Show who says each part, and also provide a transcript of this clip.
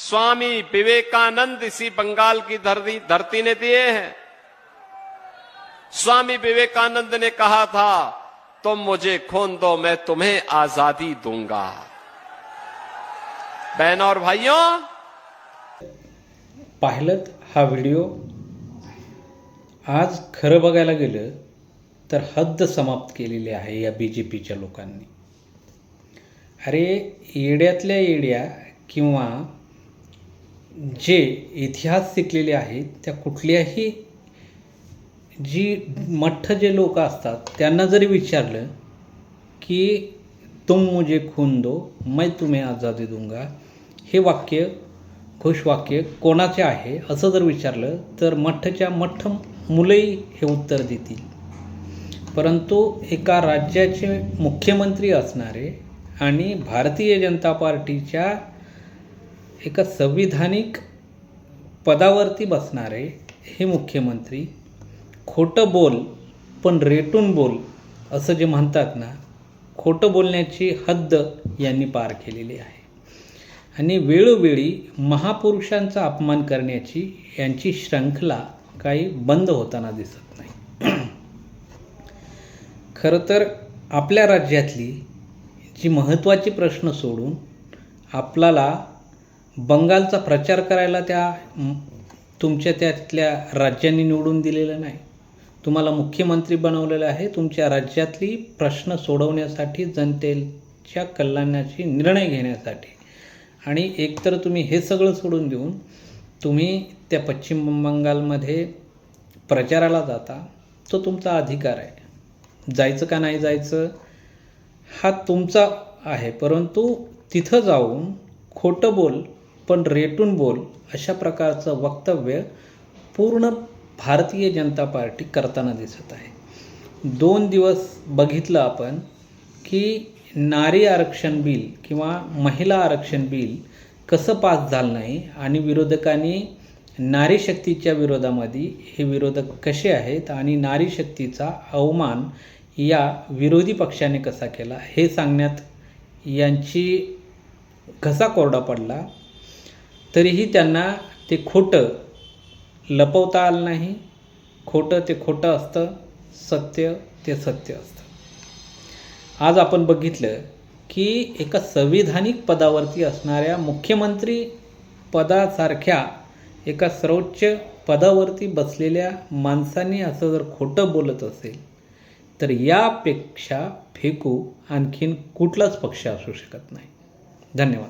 Speaker 1: स्वामी विवेकानंद इसी बंगाल की धरती ने दिए हैं। स्वामी विवेकानंद ने कहा था, तुम मुझे खून दो, मैं तुम्हें आजादी दूंगा। बहनों और भाइयों,
Speaker 2: पाहिलत हा व्हिडिओ। आज खरं बघायला गेलं तर हद्द समाप्त केलेली आहे या BJPच्या लोकांनी। अरे येड्यातल्या येड्या किंवा जे इतिहास शिकलेले आहेत त्या कुठल्याही जी मठ्ठ जे लोक असतात त्यांना जरी विचारलं की तुम मुझे खून दो मैं तुम्हें आज़ादी दूंगा, हे वाक्य घोषवाक्य कोणाचे आहे असं जर विचारलं तर मठ्ठच्या मठ्ठ मुलंही हे उत्तर देतील। परंतु एका राज्याचे मुख्यमंत्री असणारे आणि भारतीय जनता पार्टीच्या एका संविधानिक पदावरती बसणारे हे मुख्यमंत्री खोटं बोल पण रेटून बोल असं जे म्हणतात ना, खोटं बोलण्याची हद्द यांनी पार केलेली आहे आणि वेळोवेळी महापुरुषांचा अपमान करण्याची यांची श्रृंखला काही बंद होताना दिसत नाही। खरं तर आपल्या राज्यातली जी महत्त्वाची प्रश्न सोडून आपल्याला बंगालचा प्रचार करायला तुमच्या तिथल्या राज्यांनी निवडून दिलेलं नाही। तुम्हाला मुख्यमंत्री बनवलेलं आहे तुमच्या राज्यातली प्रश्न सोडवण्यासाठी, जनतेच्या कल्याणाची निर्णय घेण्यासाठी। आणि एकतर तुम्ही हे सगळं सोडून देऊन तुम्ही त्या पश्चिम बंगालमध्ये प्रचाराला जाता, तो तुमचा अधिकार आहे। जायचं का नाही जायचं हा तुमचा आहे, परंतु तिथं जाऊन खोटं बोल पण रेटून बोल अशा प्रकारचं वक्तव्य पूर्ण भारतीय जनता पार्टी करताना दिसत आहे। 2 दिवस बघितलं आपण की नारी आरक्षण बिल किंवा महिला आरक्षण बिल कसं पास झालं नाही आणि विरोधकांनी नारी शक्तीच्या विरोधामध्ये हे विरोधक कसे आहेत आणि नारी शक्तीचा अवमान या विरोधी पक्षाने कसा केला हे सांगण्यात यांची घसा कोरडा पडला। तरीही त्यांना ते खोटं लपवता आलं नाही। खोटं ते खोटं असतं, सत्य ते सत्य असतं। आज आपण बघितलं की एका संविधानिक पदावरती असणाऱ्या मुख्यमंत्री पदासारख्या एका सर्वोच्च पदावरती बसलेल्या माणसांनी असं जर खोटं बोलत असेल तर यापेक्षा फेकू आणखीन कुठलाच पक्ष असू शकत नाही। धन्यवाद।